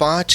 5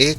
1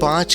5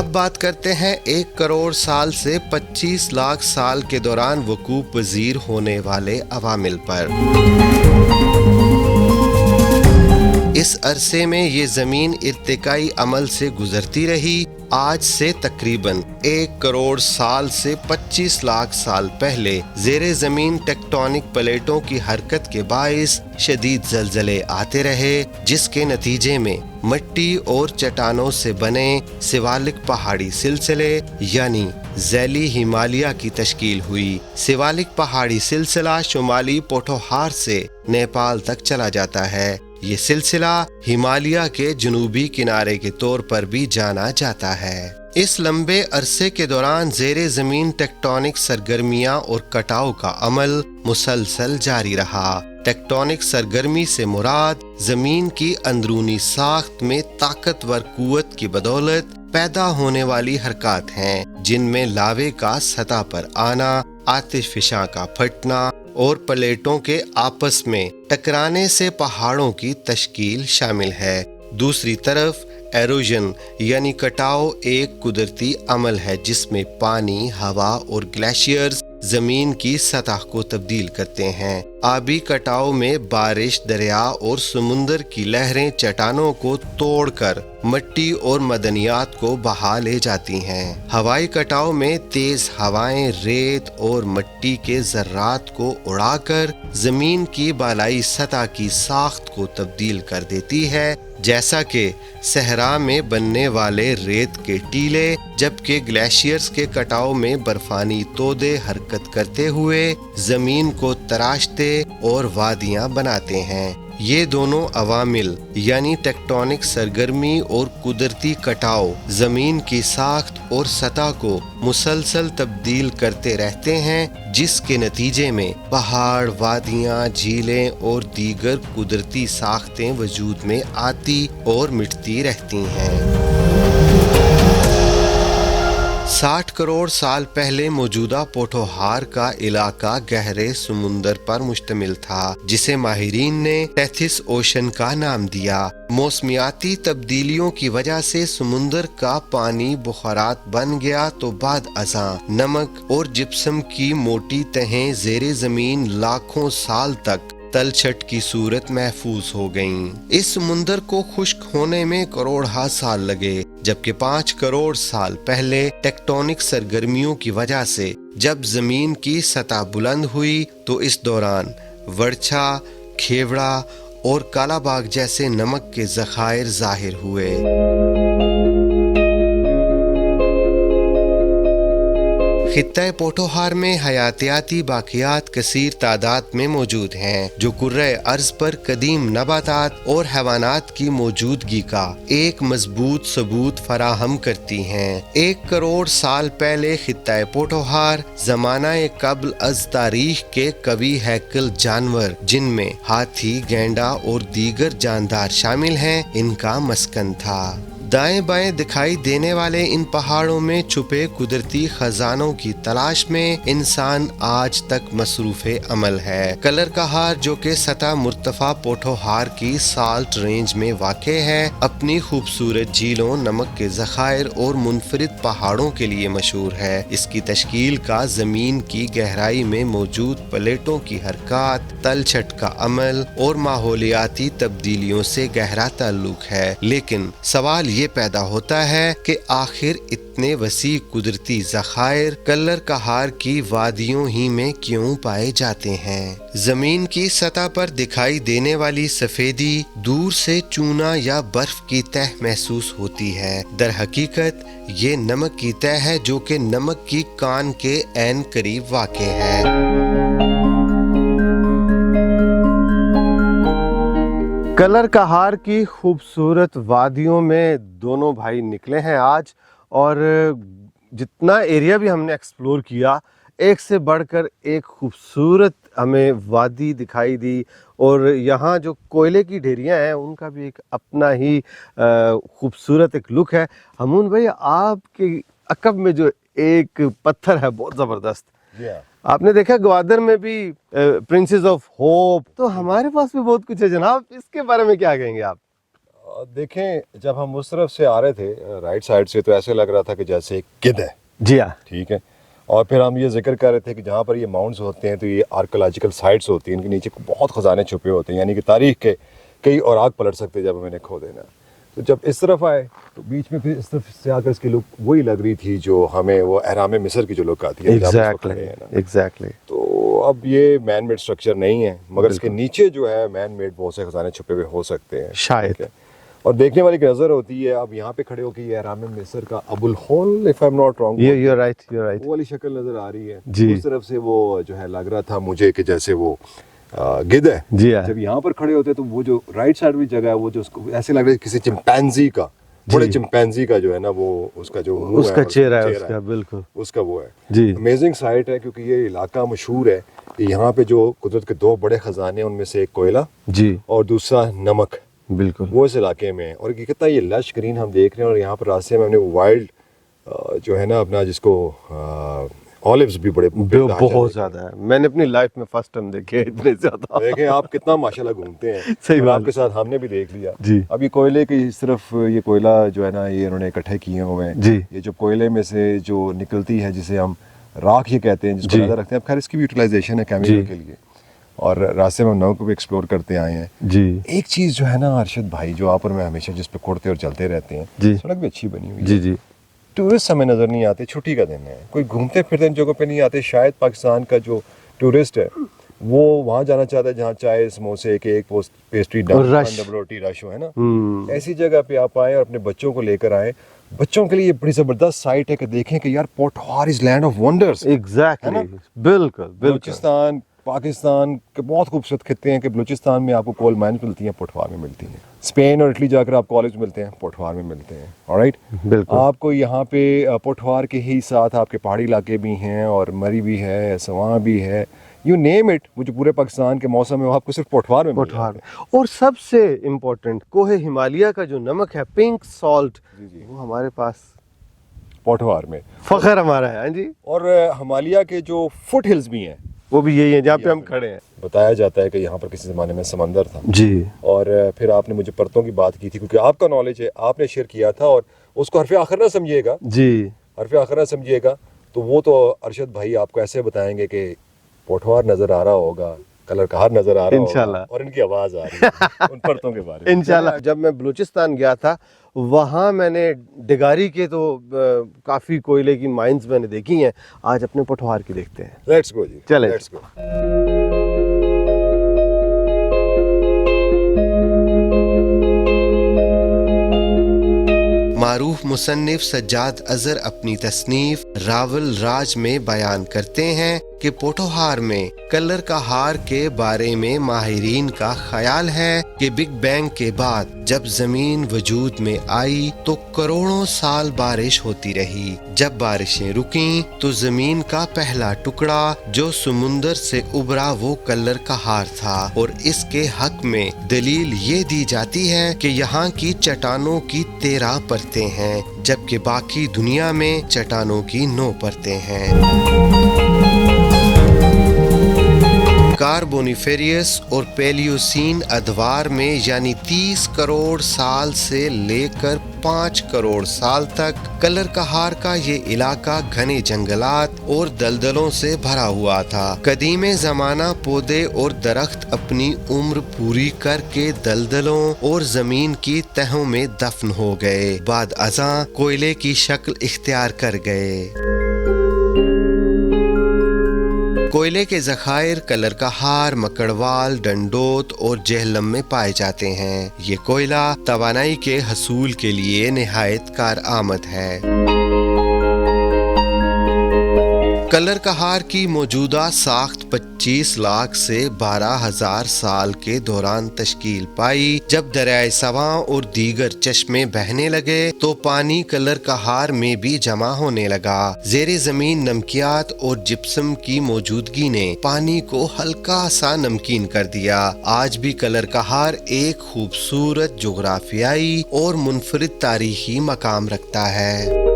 اب بات کرتے ہیں 1 کروڑ سال سے 25 لاکھ سال کے دوران وقوع پذیر ہونے والے عوامل پر۔ اس عرصے میں یہ زمین ارتقائی عمل سے گزرتی رہی۔ آج سے تقریباً 1 کروڑ سال سے 25 لاکھ سال پہلے زیر زمین ٹیکٹونک پلیٹوں کی حرکت کے باعث شدید زلزلے آتے رہے، جس کے نتیجے میں مٹی اور چٹانوں سے بنے سیوالک پہاڑی سلسلے یعنی ذیلی ہمالیہ کی تشکیل ہوئی۔ سیوالک پہاڑی سلسلہ شمالی پوٹھوہار سے نیپال تک چلا جاتا ہے۔ یہ سلسلہ ہمالیہ کے جنوبی کنارے کے طور پر بھی جانا جاتا ہے۔ اس لمبے عرصے کے دوران زیر زمین ٹیکٹونک سرگرمیاں اور کٹاؤ کا عمل مسلسل جاری رہا۔ ٹیکٹونک سرگرمی سے مراد زمین کی اندرونی ساخت میں طاقتور قوت کی بدولت پیدا ہونے والی حرکات ہیں، جن میں لاوے کا سطح پر آنا، آتش فشاں کا پھٹنا اور پلیٹوں کے آپس میں ٹکرانے سے پہاڑوں کی تشکیل شامل ہے۔ دوسری طرف ایروژن یعنی کٹاؤ ایک قدرتی عمل ہے جس میں پانی، ہوا اور گلیشیئرز زمین کی سطح کو تبدیل کرتے ہیں۔ آبی کٹاؤ میں بارش، دریا اور سمندر کی لہریں چٹانوں کو توڑ کر مٹی اور معدنیات کو بہا لے جاتی ہیں۔ ہوائی کٹاؤ میں تیز ہوائیں ریت اور مٹی کے ذرات کو اڑا کر زمین کی بالائی سطح کی ساخت کو تبدیل کر دیتی ہے، جیسا کہ صحرا میں بننے والے ریت کے ٹیلے، جبکہ گلیشیئرز کے کٹاؤ میں برفانی تودے حرکت کرتے ہوئے زمین کو تراشتے اور وادیاں بناتے ہیں۔ یہ دونوں عوامل یعنی ٹیکٹونک سرگرمی اور قدرتی کٹاؤ زمین کی ساخت اور سطح کو مسلسل تبدیل کرتے رہتے ہیں، جس کے نتیجے میں پہاڑ، وادیاں، جھیلیں اور دیگر قدرتی ساختیں وجود میں آتی اور مٹتی رہتی ہیں۔ 60 کروڑ سال پہلے موجودہ پوٹھوہار کا علاقہ گہرے سمندر پر مشتمل تھا، جسے ماہرین نے ٹیتھس اوشن کا نام دیا۔ موسمیاتی تبدیلیوں کی وجہ سے سمندر کا پانی بخارات بن گیا تو بعد ازاں نمک اور جپسم کی موٹی تہیں زیر زمین لاکھوں سال تک تلچھٹ کی صورت محفوظ ہو گئیں۔ اس سمندر کو خشک ہونے میں کروڑہا سال لگے، جبکہ 5 کروڑ سال پہلے ٹیکٹونک سرگرمیوں کی وجہ سے جب زمین کی سطح بلند ہوئی تو اس دوران ورچھا، کھیوڑا اور کالا باغ جیسے نمک کے ذخائر ظاہر ہوئے۔ خطہ پوٹھوہار میں حیاتیاتی باقیات کثیر تعداد میں موجود ہیں، جو کرۂ ارض پر قدیم نباتات اور حیوانات کی موجودگی کا ایک مضبوط ثبوت فراہم کرتی ہیں۔ 1 کروڑ سال پہلے خطہ پوٹھوہار زمانہ قبل از تاریخ کے قوی ہیکل جانور، جن میں ہاتھی، گینڈا اور دیگر جاندار شامل ہیں، ان کا مسکن تھا۔ دائیں بائیں دکھائی دینے والے ان پہاڑوں میں چھپے قدرتی خزانوں کی تلاش میں انسان آج تک مصروف عمل ہے۔ کلر کہار، جو کہ سطح مرتفع پوٹھوہار کی سالٹ رینج میں واقع ہے، اپنی خوبصورت جھیلوں، نمک کے ذخائر اور منفرد پہاڑوں کے لیے مشہور ہے۔ اس کی تشکیل کا زمین کی گہرائی میں موجود پلیٹوں کی حرکات، تلچھٹ کا عمل اور ماحولیاتی تبدیلیوں سے گہرا تعلق ہے۔ لیکن سوال یہ پیدا ہوتا ہے کہ آخر اتنے وسیع قدرتی ذخائر کلر کہار کی وادیوں ہی میں کیوں پائے جاتے ہیں؟ زمین کی سطح پر دکھائی دینے والی سفیدی دور سے چونا یا برف کی تہ محسوس ہوتی ہے۔ در حقیقت یہ نمک کی تہ ہے، جو کہ نمک کی کان کے عین قریب واقع ہے۔ کلر کہار کی خوبصورت وادیوں میں دونوں بھائی نکلے ہیں آج، اور جتنا ایریا بھی ہم نے ایکسپلور کیا، ایک سے بڑھ کر ایک خوبصورت ہمیں وادی دکھائی دی، اور یہاں جو کوئلے کی ڈھیریاں ہیں ان کا بھی ایک اپنا ہی خوبصورت ایک لک ہے۔ ہمون بھائی، آپ کے عقب میں جو ایک پتھر ہے بہت زبردست، آپ نے دیکھا گوادر میں بھی پرنسز آف ہوپ، تو ہمارے پاس بھی بہت کچھ ہے جناب، اس کے بارے میں کیا کہیں گے آپ؟ دیکھیں جب ہم اس طرف سے آ رہے تھے رائٹ سائڈ سے تو ایسے لگ رہا تھا کہ جیسے ایک گدھ ہے. جی ہاں ٹھیک ہے. اور پھر ہم یہ ذکر کر رہے تھے کہ جہاں پر یہ ماؤنٹس ہوتے ہیں تو یہ آرکولوجیکل سائٹس ہوتی ہیں, ان کے نیچے بہت خزانے چھپے ہوتے ہیں, یعنی کہ تاریخ کے کئی اوراق پلٹ سکتے ہیں جب ہم انہیں کھو دینا. تو جب اس طرف آئے تو بیچ میں پھر اس طرف سے آ کر اس کی لک وہی لگ رہی تھی جو ہمیں وہ احرام مصر کی جو لک آتی ہے. ایگزیکٹلی. تو اب یہ مین میڈ اسٹرکچر نہیں ہے, مگر اس کے نیچے جو ہے مین میڈ بہت سے خزانے چھپے ہوئے ہو سکتے ہیں شاید. اور دیکھنے والی کی نظر ہوتی ہے. اب یہاں پہ کھڑے ہو کے یہ احرام مصر کا ابو الہول if I am not wrong you right وہ والی شکل نظر آ رہی ہے. جی. اس طرف سے وہ جو ہے لگ رہا تھا مجھے کہ جیسے وہ گدھ ہے. جی ہاں. جب یہاں پر کھڑے ہوتے تو وہ جو رائٹ سائڈ بھی جگہ ہے وہ جو اس کو ایسے لگ رہا ہے کسی چمپینزی کا, بڑے چمپینزی کا جو ہے نا وہ اس کا جو منہ اس کا چہرہ ہے, اس کا بالکل اس کا وہ ہے. جی. امیزنگ سائٹ ہے کیونکہ یہ علاقہ مشہور ہے کہ یہاں پہ جو قدرت کے دو بڑے خزانے ہیں ان میں سے ایک کوئلہ جی اور دوسرا نمک, بالکل وہ اس علاقے میں ہے. اور کتنا یہ لش گرین ہم دیکھ رہے ہیں, اور یہاں پر راستے میں ہم نے وائلڈ جو ہے نا اپنا جس کو اولیوز بھی بڑے بہت زیادہ ہے. میں نے اپنی لائف میں فرسٹ ٹائم دیکھے اتنے زیادہ. دیکھیں آپ کتنا ماشاءاللہ گھومتے ہیں. صحیح بات آپ کے ساتھ ہم نے بھی دیکھ لیا. جی. اب یہ کوئلے کی صرف یہ کوئلہ جو ہے نا یہ انہوں نے اکٹھے کیے ہوئے ہیں. جی. یہ جو کوئلے میں سے جو نکلتی ہے جسے ہم راکھ یہ کہتے ہیں جس کو نظر رکھتے ہیں. اب خیر اس کی بھی یوٹیلائزیشن ہے کیمیکل کے لیے, اور راستے میں ہم نو کو بھی ایکسپلور کرتے آئے ہیں. جی. ایک چیز جو ہے نا ارشد بھائی جو آپ اور میں ہمیشہ جس پہ کوڑتے اور چلتے رہتے ہیں, جی سڑک بھی اچھی بنی ہوئی ہے. جی جی. ٹورسٹ ہمیں نظر نہیں آتے, چھٹی کا دن ہے, کوئی گھومتے پھرتے ان جگہوں پہ نہیں آتے. شاید پاکستان کا جو ٹورسٹ ہے وہ وہاں جانا چاہتا ہے جہاں چائے سموسے کیک پیسٹری ڈبل روٹی رش ہو, ہے نا. ایسی جگہ پہ آپ آئیں اور اپنے بچوں کو لے کر آئیں. بچوں کے لیے یہ بڑی زبردست سائٹ ہے کہ دیکھیں کہ یار پوٹھوار از لینڈ آف ونڈرز. ایگزیکٹلی, بالکل. بلوچستان پاکستان کے بہت خوبصورت خطے ہیں کہ بلوچستان میں آپ کو کول مائنز ملتی ہیں, پوٹھوار میں ملتی ہیں. اسپین اور اٹلی جا کر آپ کالج ملتے ہیں, پوٹھوار میں ملتے ہیں. آلرائٹ, بالکل. آپ کو یہاں پہ پوٹھوار کے ہی ساتھ آپ کے پہاڑی علاقے بھی ہیں, اور مری بھی ہے, سواں بھی ہے, یو نیم اٹ. وہ جو پورے پاکستان کے موسم ہے وہ آپ کو صرف پوٹھوار میں پوٹھوار میں. اور سب سے امپورٹنٹ کوہ ہمالیہ کا جو نمک ہے پنک سالٹ, وہ ہمارے پاس پوٹھوار میں فخر ہمارا ہے. ہاں جی. اور ہمالیہ کے جو فٹ ہلز بھی ہیں وہ بھی یہی ہیں جہاں پہ ہم کھڑے ہیں. بتایا جاتا ہے کہ یہاں پر کسی زمانے میں سمندر تھا. جی. اور پھر آپ نے مجھے پرتوں کی بات کی تھی کیونکہ آپ کا نالج ہے, آپ نے شیئر کیا تھا, اور اس کو حرف آخر نہ سمجھیے گا. جی. حرف آخر نہ سمجھیے گا تو وہ تو ارشد بھائی آپ کو ایسے بتائیں گے کہ پوٹھوار نظر آ رہا ہوگا, کلر کہار نظر آ رہا ہوگا, انشاءاللہ, اور ان کی آواز آ رہی ہے ان پرتوں کے بارے میں. انشاءاللہ. جب میں بلوچستان گیا تھا وہاں میں نے ڈگاری کے تو کافی کوئلے کی مائنز میں نے دیکھی ہیں. آج اپنے پوٹھوار کی دیکھتے ہیں. لیٹس گو جی, چلیں. Let's go. معروف مصنف سجاد اظہر اپنی تصنیف راول راج میں بیان کرتے ہیں کہ پوٹھوہار میں کلر کا ہار کے بارے میں ماہرین کا خیال ہے کہ بگ بینگ کے بعد جب زمین وجود میں آئی تو کروڑوں سال بارش ہوتی رہی. جب بارشیں رکیں تو زمین کا پہلا ٹکڑا جو سمندر سے ابھرا وہ کلر کا ہار تھا, اور اس کے حق میں دلیل یہ دی جاتی ہے کہ یہاں کی چٹانوں کی 13 پرتیں ہیں جبکہ باقی دنیا میں چٹانوں کی 9 پرتیں ہیں. کاربونیفیریس اور پیلیوسین ادوار میں یعنی 30 کروڑ سال سے لے کر 5 کروڑ سال تک کلر کہار کا یہ علاقہ گھنے جنگلات اور دلدلوں سے بھرا ہوا تھا. قدیم زمانہ پودے اور درخت اپنی عمر پوری کر کے دلدلوں اور زمین کی تہوں میں دفن ہو گئے, بعد ازاں کوئلے کی شکل اختیار کر گئے. کوئلے کے ذخائر کلر کہار, مکڑوال, ڈنڈوت اور جہلم میں پائے جاتے ہیں. یہ کوئلہ توانائی کے حصول کے لیے نہایت کارآمد ہے. کلر کہار کی موجودہ ساخت 25 لاکھ سے 12,000 سال کے دوران تشکیل پائی. جب دریائے سواں اور دیگر چشمے بہنے لگے تو پانی کلر کہار میں بھی جمع ہونے لگا. زیر زمین نمکیات اور جپسم کی موجودگی نے پانی کو ہلکا سا نمکین کر دیا. آج بھی کلر کہار ایک خوبصورت جغرافیائی اور منفرد تاریخی مقام رکھتا ہے.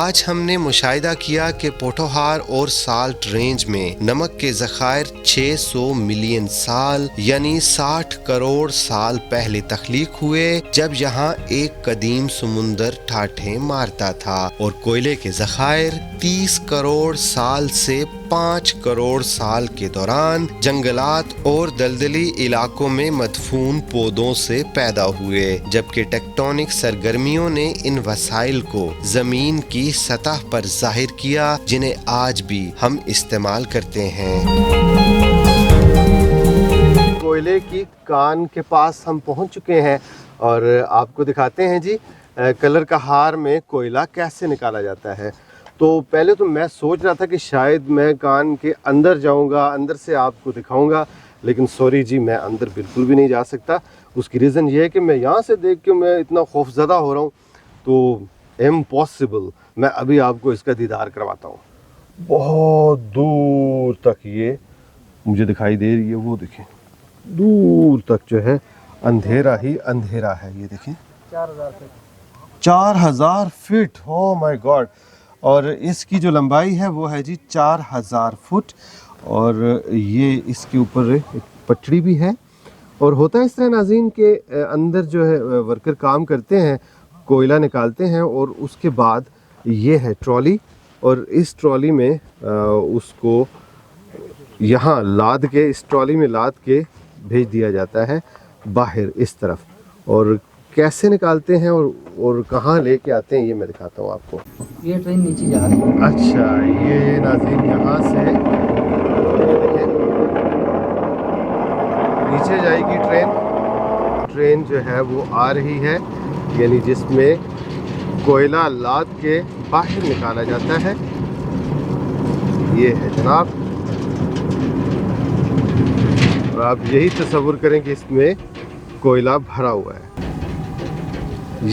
آج ہم نے مشاہدہ کیا کہ پوٹھوہار اور سالٹ رینج میں نمک کے ذخائر 600 ملین سال یعنی 60 کروڑ سال پہلے تخلیق ہوئے، جب یہاں ایک قدیم سمندر ٹھاٹھیں مارتا تھا، اور کوئلے کے ذخائر 30 کروڑ سال سے 5 کروڑ سال کے دوران جنگلات اور دلدلی علاقوں میں مدفون پودوں سے پیدا ہوئے، جبکہ ٹیکٹونک سرگرمیوں نے ان وسائل کو زمین کی سطح پر ظاہر کیا جنہیں آج بھی ہم استعمال کرتے ہیں۔ کوئلے کی کان کے پاس ہم پہنچ چکے ہیں اور آپ کو دکھاتے ہیں جی کلر کا ہار میں کوئلہ کیسے نکالا جاتا ہے۔ تو پہلے تو میں سوچ رہا تھا کہ شاید میں کان کے اندر جاؤں گا، اندر سے آپ کو دکھاؤں گا، لیکن سوری جی میں اندر بالکل بھی نہیں جا سکتا۔ اس کی ریزن یہ ہے کہ میں یہاں سے دیکھ کے میں اتنا خوف زدہ ہو رہا ہوں، تو امپاسبل۔ میں ابھی آپ کو اس کا دیدار کرواتا ہوں۔ بہت دور تک یہ مجھے دکھائی دے رہی ہے، وہ دیکھیں دور تک جو ہے اندھیرا ہی اندھیرا ہے۔ یہ دیکھیں 4000 فٹ، او مائی گاڈ۔ اور اس کی جو لمبائی ہے وہ ہے جی 4000 فٹ، اور یہ اس کے اوپر ایک پٹڑی بھی ہے۔ اور ہوتا ہے اس طرح ناظرین کہ اندر جو ہے ورکر کام کرتے ہیں، کوئلہ نکالتے ہیں، اور اس کے بعد یہ ہے ٹرالی، اور اس ٹرالی میں اس کو یہاں لاد کے، اس ٹرالی میں لاد کے بھیج دیا جاتا ہے باہر اس طرف۔ اور کیسے نکالتے ہیں اور کہاں لے کے آتے ہیں یہ میں دکھاتا ہوں آپ کو۔ یہ ٹرین نیچے جا رہی ہے۔ اچھا، یہ ناظرین یہاں سے نیچے جائے گی ٹرین جو ہے وہ آ رہی ہے، یعنی جس میں کوئلہ لاد کے باہر نکالا جاتا ہے۔ یہ ہے جناب، اور آپ یہی تصور کریں کہ اس میں کوئلہ بھرا ہوا ہے۔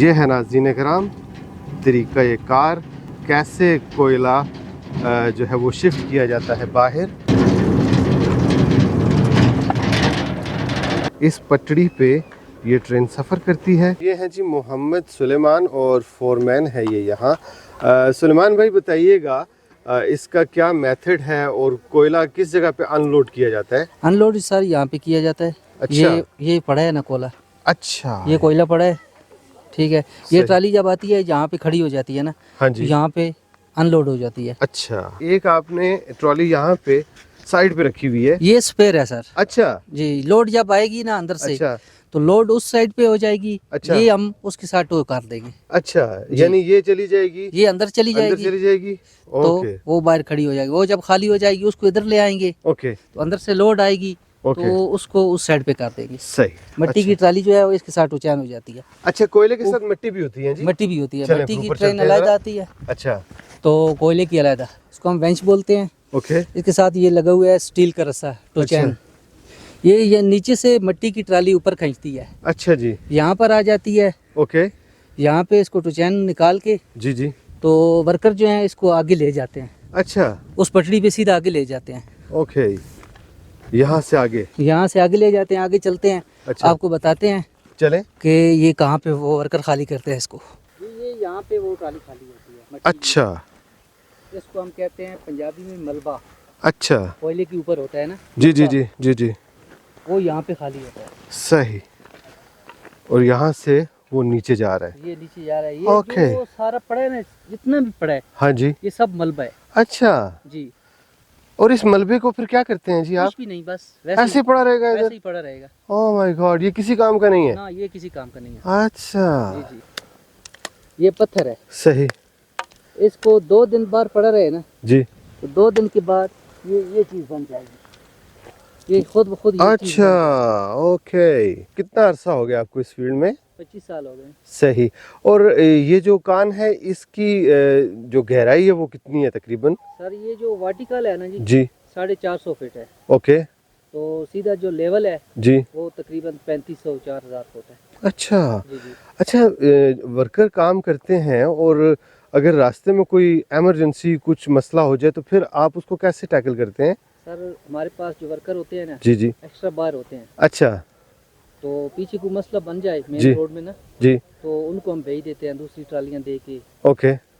یہ ہے ناظرین کرام طریقہ کار، کیسے کوئلہ جو ہے وہ شفٹ کیا جاتا ہے باہر۔ اس پٹڑی پہ یہ ٹرین سفر کرتی ہے۔ یہ ہے جی محمد سلیمان اور فورمین ہے یہ یہاں۔ سلیمان بھائی بتائیے گا اس کا کیا میتھڈ ہے اور کوئلہ کس جگہ پہ ان لوڈ کیا جاتا ہے؟ ان لوڈ سر یہاں پہ کیا جاتا ہے۔ اچھا، یہ پڑا ہے نا کوئلہ، اچھا، یہ کوئلہ پڑا ہے، ٹھیک ہے۔ یہ ٹرالی جب آتی ہے جہاں پہ کھڑی ہو جاتی ہے نا، ہاں جی، یہاں پہ ان لوڈ ہو جاتی ہے۔ اچھا، ایک آپ نے ٹرالی یہاں پہ سائڈ پہ رکھی ہوئی ہے۔ یہ سپیئر ہے سر اچھا جی، لوڈ جب آئے گی نا اندر سے اچھا تو لوڈ اس سائڈ پہ ہو جائے گی، اچھا، یہ ہم اس کے ساتھ ٹو کر دیں گے۔ اچھا، یعنی یہ چلی جائے گی، یہ اندر چلی جائے اندر گی چلی جائے گی، تو اوکے وہ باہر کھڑی ہو جائے گی۔ وہ جب خالی ہو جائے گی اس کو ادھر لے آئیں گے، اوکے تو اندر سے لوڈ آئے گی اوکے، تو اس کو اس سائڈ پہ کر دیں گے۔ صحیح۔ مٹی کی ٹرالی جو ہے وہ اس کے ساتھ اچان ہو جاتی ہے۔ اچھا، کوئلے کے ساتھ مٹی بھی ہوتی ہے جی؟ مٹی بھی ہوتی ہے، چلیں، مٹی کی اوپر ٹرین چلتے ہیں علیحدہ ذرا۔ آتی ہے اچھا، تو کوئلے کی علیحدہ، اس کو ہم بینچ بولتے ہیں۔ اوکے، اس کے ساتھ یہ لگا ہوا ہے اسٹیل کا رسا ٹوچین، یہ نیچے سے مٹی کی ٹرالی اوپر کھینچتی ہے، اچھا جی، یہاں پر آ جاتی ہے، اوکے، یہاں پہ اس کو ٹوچین نکال کے جی جی، تو ورکر جو ہیں اس کو آگے لے جاتے ہیں، اچھا، اس پٹڑی پہ سیدھا آگے لے جاتے ہیں، اوکے، یہاں سے آگے، یہاں سے آگے لے جاتے ہیں، آگے چلتے ہیں، اچھا، آپ کو بتاتے ہیں چلیں، کہ یہ کہاں پہ وہ ورکر خالی کرتے ہیں اس کو۔ یہ یہاں پہ وہ ٹرالی خالی ہوتی ہے مٹی کی۔ اچھا، اس کو ہم کہتے ہیں پنجابی میں ملبہ، اچھا، کوئلے کے اوپر ہوتا ہے نا، جی جی جی جی جی، وہ یہاں پہ خالی ہوتا ہے، صحیح، اور یہاں سے وہ نیچے جا رہا ہے، یہ نیچے جا رہا ہے۔ اوکے۔ یہ جو سارا پڑا ہے نا، جتنا بھی پڑا ہے ہاں جی، یہ سب ملبہ ہے اچھا، جی۔ اور اس ملبے کو پھر کیا کرتے ہیں جی آپ؟ کچھ بھی نہیں، بس ویسے ایسے پڑا رہے گا ویسے ادھر؟ ہی پڑا رہے گا۔ او مائی گاڈ، یہ کسی کام کا نہیں ہے؟ ہاں، یہ کسی کام کا نہیں ہے۔ اچھا، جی جی، یہ پتھر ہے، صحیح، اس کو 2 دن بعد پڑا رہے نا جی، تو 2 دن کے بعد یہ چیز بن جائے گی، یہ خود بخود یہ چیز اچھا، بن اوکے۔ کتنا عرصہ ہو گیا آپ کو اس فیلڈ میں؟ جائے گی۔ 25 سال ہو گئے۔ صحیح۔ اور یہ جو کان ہے اس کی جو گہرائی ہے وہ کتنی ہے تقریباً؟ سر یہ جو ورٹیکل ہے نا جی، جی، 450 فٹ ہے، اوکے، تو سیدھا جو لیول ہے جی، وہ تقریباً 3500 4000 فٹ ہے۔ اچھا، جی جی، اچھا، ورکر کام کرتے ہیں اور اگر راستے میں کوئی ایمرجنسی کچھ مسئلہ ہو جائے تو پھر آپ اس کو کیسے ٹیکل کرتے ہیں؟ سر ہمارے پاس جو ورکر ہوتے ہیں نا، جی جی، ایکسٹرا بار ہوتے ہیں، اچھا، تو پیچھے کوئی مسئلہ بن جائے مین جی روڈ میں نا، جی، تو ان کو ہم بھیج دیتے ہیں دوسری ٹرالیاں دے کے، اوکے،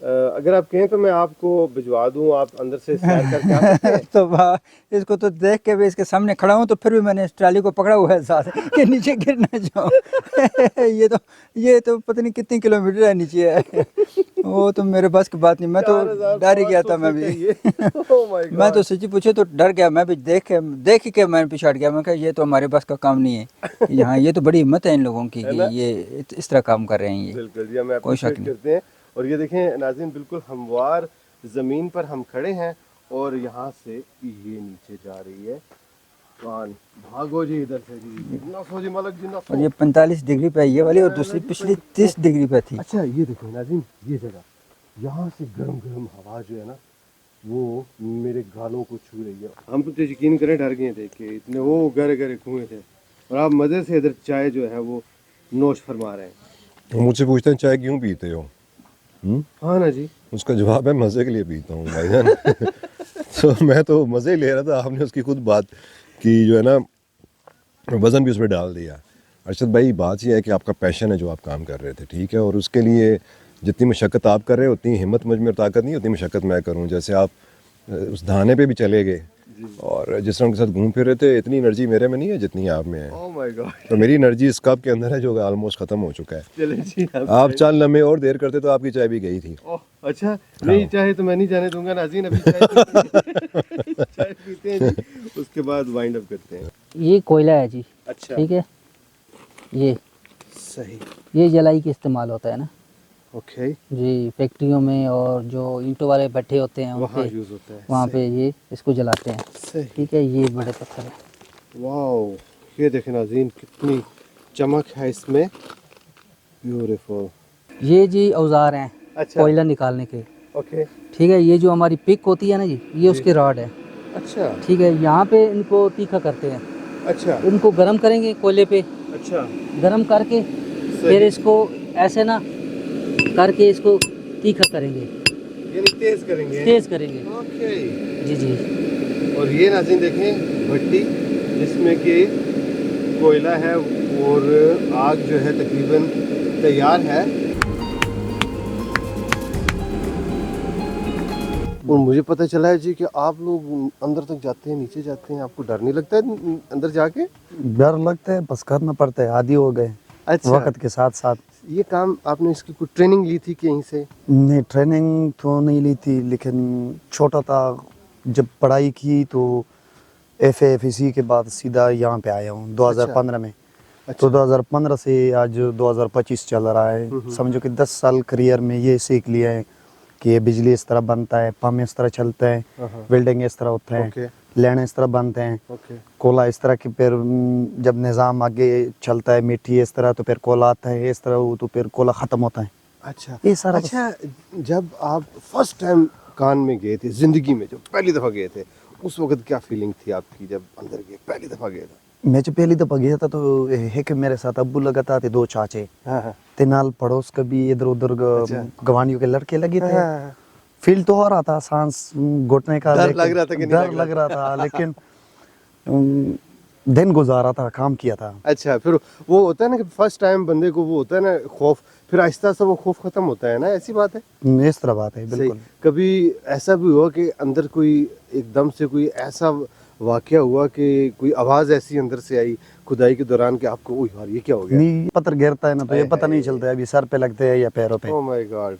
اگر آپ کہیں تو میں آپ کو بھجوا دوں, آپ اندر سے سیر کر کے آ سکتے ہیں. تو اس کو تو دیکھ کے بھی اس کے سامنے کھڑا ہوں تو پھر بھی میں نے اس ٹرالی کو پکڑا ہوا ہے ساتھ کہ نیچے گر نہ جاؤں. یہ تو پتہ نہیں کتنی کلومیٹر ہے نیچے ہے, وہ تو میرے بس کی بات نہیں. میں تو ڈر ہی گیا تھا, میں بھی میں تو سچی پوچھے تو ڈر گیا. میں بھی دیکھ کے میں پیچھے ہٹ گیا. میں کہا یہ تو ہمارے بس کا کام نہیں ہے یہاں. یہ تو بڑی ہمت ہے ان لوگوں کی کہ یہ اس طرح کام کر رہے ہیں. یہ بالکل جی, ہمیں کوئی شک اپریشیٹ نہیں. کرتے ہیں. اور یہ دیکھیں ناظرین, بالکل ہموار زمین پر ہم کھڑے ہیں اور یہاں سے یہ نیچے جا رہی ہے کان. بھاگو جی ادھر سے جی, نسو جی ملک جی نسو. اور یہ 45 ڈگری پہ یہ والی, اور دوسری پچھلی 30 ڈگری پہ تھی. اچھا یہ دیکھو ناظرین, یہ جگہ یہاں سے گرم گرم ہوا جو ہے نا وہ میرے گالوں کو چھو رہی ہے. ہم تو یقین کریں ڈر گئے دیکھ کے, اتنے وہ گہرے گہرے کنویں تھے, اور آپ مزے سے ادھر چائے جو ہے وہ نوش فرما رہے ہیں. مجھ سے پوچھتے ہیں چائے کیوں پیتے ہو, ہاں نا جی, اس کا جواب ہے مزے کے لیے پیتا ہوں بھائی جان. تو میں تو مزے ہی لے رہا تھا, آپ نے اس کی خود بات کی جو ہے نا, وزن بھی اس پہ ڈال دیا. ارشد بھائی بات یہ ہے کہ آپ کا پیشن ہے جو آپ کام کر رہے تھے, ٹھیک ہے, اور اس کے لیے جتنی مشقت آپ کر رہے ہیں اتنی ہمت مجھ میں طاقت نہیں, اتنی مشقت میں کروں. جیسے آپ اس دھانے پہ بھی چلے گئے اور جس طرح ان کے ساتھ گھوم پھر رہے تھے, اتنی انرجی میرے میں نہیں ہے جتنی آپ میں ہے. اوہ مائی گاڈ. تو میری انرجی اس کپ کے اندر ہے جو آلموسٹ ختم ہو چکا ہے. چلے جی, آپ چند لمحے اور دیر کرتے تو آپ کی چائے بھی گئی تھی. اچھا نہیں چاہے تو میں نہیں جانے دوں گا ناظرین, ابھی چائے پیتے ہیں جی, اس کے بعد وائنڈ اپ کرتے ہیں. یہ کوئلہ ہے جی. اچھا ٹھیک ہے, یہ صحیح, یہ جلائی کے استعمال ہوتا ہے نا اوکے, جی. فیکٹریوں میں اور جو اینٹوں والے بٹھے ہوتے ہیں وہاں یوز ہوتا ہے. وہاں پہ یہ اس کو جلاتے ہیں. صحیح, ٹھیک ہے, یہ بڑے پتھر ہیں. واو, یہ دیکھیں ناظرین کتنی چمک ہے اس میں, بیوٹیفل. یہ جی اوزار ہیں اچھا, کوئلہ نکالنے کے. اوکے, ٹھیک ہے, یہ جو ہماری پک ہوتی ہے نا جی, یہ اس کی راڈ ہے. اچھا ٹھیک ہے, یہاں پہ ان کو تیکھا کرتے ہیں. اچھا ان کو گرم کریں گے کوئلے پہ, اچھا, گرم کر کے پھر اس کو ایسے نا کر کے اس کو تیکھا کریں گے, یعنی تیز کریں گے. تیز کریں گے. اوکے, جی جی. اور یہ ناظرین دیکھیں بھٹی جس میں کہ کوئلہ ہے اور آگ جو ہے تقریباً تیار ہے. اور مجھے پتہ چلا ہے جی کہ آپ لوگ اندر تک جاتے ہیں, نیچے جاتے ہیں, آپ کو ڈر نہیں لگتا ہے اندر جا کے؟ ڈر لگتا ہے, بس کرنا پڑتا ہے, عادی ہو گئے اچھا, وقت کے ساتھ ساتھ. یہ کام آپ نے اس کی کوئی ٹریننگ لی تھی کہ یہیں سے؟ نہیں, ٹریننگ تو نہیں لی تھی, لیکن چھوٹا تھا جب پڑھائی کی تو ایف اے ایف ای سی کے بعد سیدھا یہاں پہ آیا ہوں 2015 میں. تو 2015 سے آج 2025 چل رہا ہے. سمجھو کہ 10 سال کریئر میں یہ سیکھ لیا ہے کہ یہ بجلی اس طرح بنتا ہے, پمپ اس طرح چلتا ہے, ویلڈنگ اس طرح ہوتا ہے, لینڈ اس طرح بنتے ہیں, کولا اس طرح کی. پھر جب نظام آگے چلتا ہے مٹی اس طرح, تو پھر کولا آتا ہے اس طرح, تو پھر کولا ختم ہوتا ہے. اچھا, یہ سارا. اچھا, جب آپ فرسٹ ٹائم کان میں گئے تھے زندگی میں, جب پہلی دفعہ گئے تھے, اس وقت کیا فیلنگ تھی آپ کی جب اندر گئے, پہلی دفعہ گئے تھے؟ میں جب پہلی دفعہ گیا تھا تو ہے کہ میرے ساتھ ابو لگا تھا, 2 چاچے, تینال پڑوس کا بھی ادھر ادھر گوانیوں کے لڑکے لگے تھے. فیل تو ہو رہا تھا, سانس گھٹنے کا ڈر لگ رہا تھا کہ نہیں ڈر لگ رہا تھا, لیکن دن گزارا تھا, کام کیا تھا. اچھا, پھر وہ ہوتا ہے نا کہ فرسٹ ٹائم بندے کو وہ ہوتا ہے نا خوف, پھر آہستہ آہستہ وہ خوف ختم ہوتا ہے نا, ایسی بات ہے؟ اس طرح بات ہے بالکل. کبھی ایسا بھی ہوا کہ اندر کوئی ایک دم سے کوئی ایسا واقعہ ہوا کہ کوئی آواز ایسی اندر سے آئی کھدائی کے دوران کہ آپ کو اوہ یار یہ کیا ہو گیا؟ نہیں, پتھر گرتا ہے نا تو یہ پتہ نہیں چلتا ہے ابھی سر پہ لگتے ہیں یا پیروں پہ. اوہ مائی گاڈ,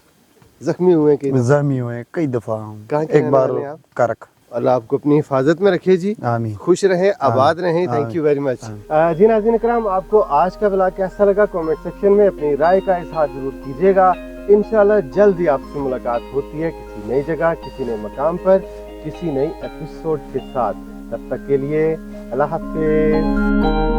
زخمی ہوئے کہ زخمی ہوئے کئی دفعہ, ایک بار کرک. اللہ آپ کو اپنی حفاظت میں رکھے جی, آمین. خوش رہیں, آباد رہیں. Thank you very much. جی ناظرین اکرام, آپ کو آج کا ولاگ کیسا لگا کامنٹ سیکشن میں اپنی رائے کا اظہار ضرور کیجیے گا. انشاءاللہ جلد ہی آپ سے ملاقات ہوتی ہے کسی نئی جگہ, کسی نئے مقام پر, کسی نئی ایپیسوڈ کے ساتھ. تب تک کے لیے اللہ حافظ.